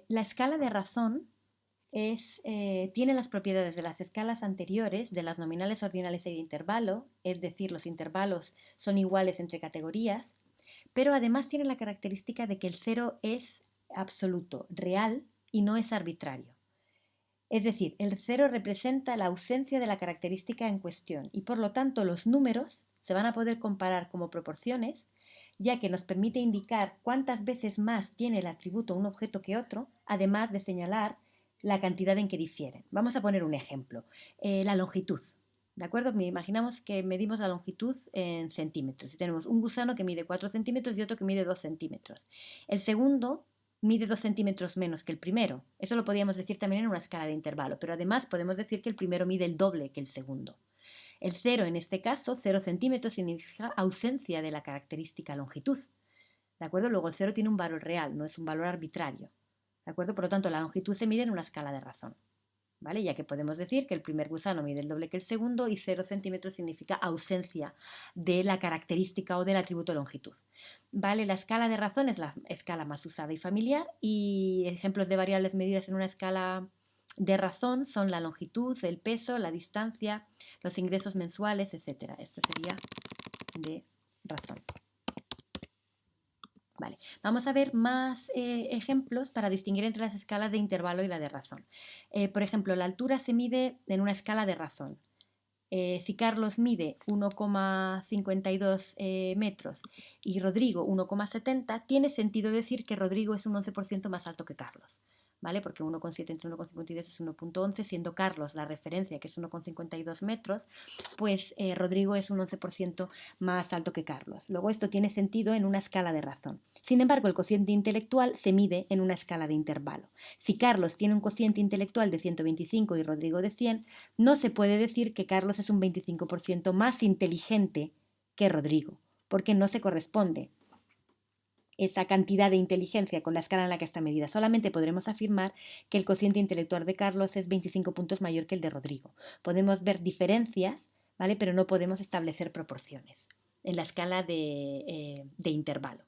La escala de razón tiene las propiedades de las escalas anteriores, de las nominales, ordinales y de intervalo, es decir, los intervalos son iguales entre categorías, pero además tiene la característica de que el cero es absoluto, real y no es arbitrario. Es decir, el cero representa la ausencia de la característica en cuestión y por lo tanto los números se van a poder comparar como proporciones, ya que nos permite indicar cuántas veces más tiene el atributo un objeto que otro, además de señalar la cantidad en que difieren. Vamos a poner un ejemplo. La longitud. ¿De acuerdo? Imaginamos que medimos la longitud en centímetros. Y tenemos un gusano que mide 4 centímetros y otro que mide 2 centímetros. El segundo mide 2 centímetros menos que el primero. Eso lo podríamos decir también en una escala de intervalo, pero además podemos decir que el primero mide el doble que el segundo. El cero, en este caso, 0 centímetros, significa ausencia de la característica longitud. ¿De acuerdo? Luego el cero tiene un valor real, no es un valor arbitrario. ¿De acuerdo? Por lo tanto, la longitud se mide en una escala de razón. ¿Vale? Ya que podemos decir que el primer gusano mide el doble que el segundo y 0 centímetros significa ausencia de la característica o del atributo longitud. ¿Vale? La escala de razón es la escala más usada y familiar y ejemplos de variables medidas en una escala de razón son la longitud, el peso, la distancia, los ingresos mensuales, etc. Esto sería de razón. Vale. Vamos a ver más ejemplos para distinguir entre las escalas de intervalo y la de razón. Por ejemplo, la altura se mide en una escala de razón. Si Carlos mide 1,52 metros y Rodrigo 1,70, tiene sentido decir que Rodrigo es un 11% más alto que Carlos. ¿Vale? Porque 1,7 entre 1,52 es 1,11, siendo Carlos la referencia, que es 1,52 metros, pues Rodrigo es un 11% más alto que Carlos. Luego esto tiene sentido en una escala de razón. Sin embargo, el cociente intelectual se mide en una escala de intervalo. Si Carlos tiene un cociente intelectual de 125 y Rodrigo de 100, no se puede decir que Carlos es un 25% más inteligente que Rodrigo, porque no se corresponde esa cantidad de inteligencia con la escala en la que está medida. Solamente podremos afirmar que el cociente intelectual de Carlos es 25 puntos mayor que el de Rodrigo. Podemos ver diferencias, ¿vale? Pero no podemos establecer proporciones en la escala de intervalo.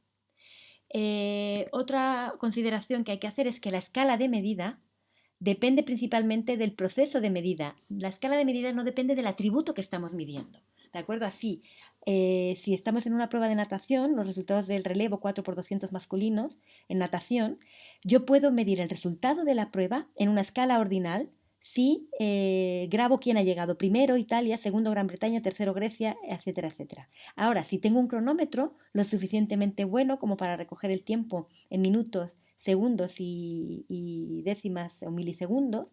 Otra consideración que hay que hacer es que la escala de medida depende principalmente del proceso de medida. La escala de medida no depende del atributo que estamos midiendo. ¿De acuerdo? Así, si estamos en una prueba de natación, los resultados del relevo 4x200 masculinos en natación, yo puedo medir el resultado de la prueba en una escala ordinal si grabo quién ha llegado primero, Italia, segundo Gran Bretaña, tercero Grecia, etcétera, etcétera. Ahora, si tengo un cronómetro lo suficientemente bueno como para recoger el tiempo en minutos, segundos y décimas o milisegundos,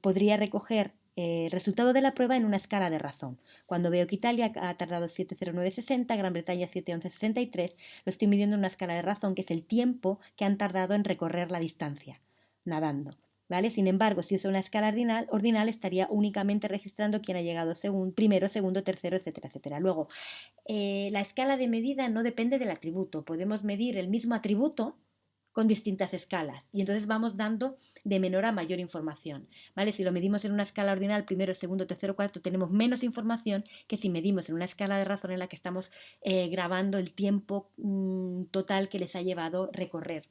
podría recoger el resultado de la prueba en una escala de razón. Cuando veo que Italia ha tardado 7,0960, Gran Bretaña 7,1163, lo estoy midiendo en una escala de razón, que es el tiempo que han tardado en recorrer la distancia nadando. ¿Vale? Sin embargo, si uso una escala ordinal estaría únicamente registrando quién ha llegado primero, segundo, tercero, etcétera, etcétera. Luego, la escala de medida no depende del atributo. Podemos medir el mismo atributo con distintas escalas y entonces vamos dando de menor a mayor información, ¿vale? Si lo medimos en una escala ordinal, primero, segundo, tercero, cuarto, tenemos menos información que si medimos en una escala de razón en la que estamos grabando el tiempo total que les ha llevado recorrer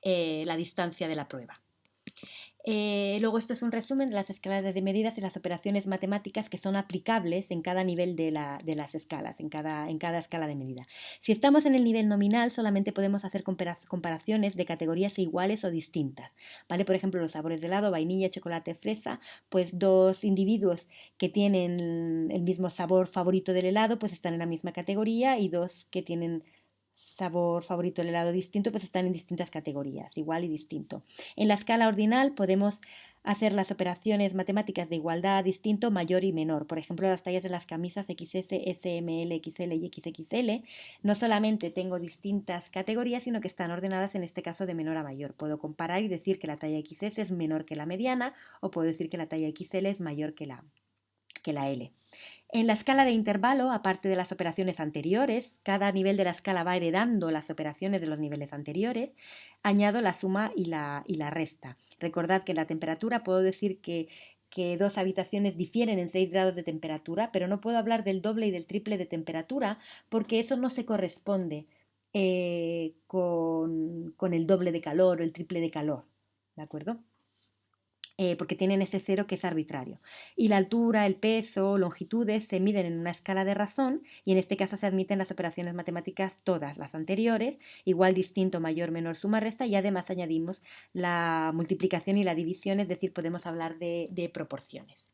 la distancia de la prueba. Luego esto es un resumen de las escalas de medidas y las operaciones matemáticas que son aplicables en cada nivel de las escalas, en cada escala de medida. Si estamos en el nivel nominal, solamente podemos hacer comparaciones de categorías iguales o distintas. ¿Vale? Por ejemplo, los sabores de helado, vainilla, chocolate, fresa, pues dos individuos que tienen el mismo sabor favorito del helado, pues están en la misma categoría, y dos que tienen sabor favorito del helado distinto, pues están en distintas categorías, igual y distinto. En la escala ordinal podemos hacer las operaciones matemáticas de igualdad, distinto, mayor y menor. Por ejemplo, las tallas de las camisas XS, SML, XL y XXL. No solamente tengo distintas categorías, sino que están ordenadas en este caso de menor a mayor. Puedo comparar y decir que la talla XS es menor que la mediana, o puedo decir que la talla XL es mayor que la L. En la escala de intervalo, aparte de las operaciones anteriores, cada nivel de la escala va heredando las operaciones de los niveles anteriores, añado la suma y la resta. Recordad que en la temperatura puedo decir que dos habitaciones difieren en 6 grados de temperatura, pero no puedo hablar del doble y del triple de temperatura porque eso no se corresponde con el doble de calor o el triple de calor, ¿de acuerdo? Porque tienen ese cero que es arbitrario. Y la altura, el peso, longitudes se miden en una escala de razón y en este caso se admiten las operaciones matemáticas todas las anteriores, igual, distinto, mayor, menor, suma, resta, y además añadimos la multiplicación y la división, es decir, podemos hablar de proporciones.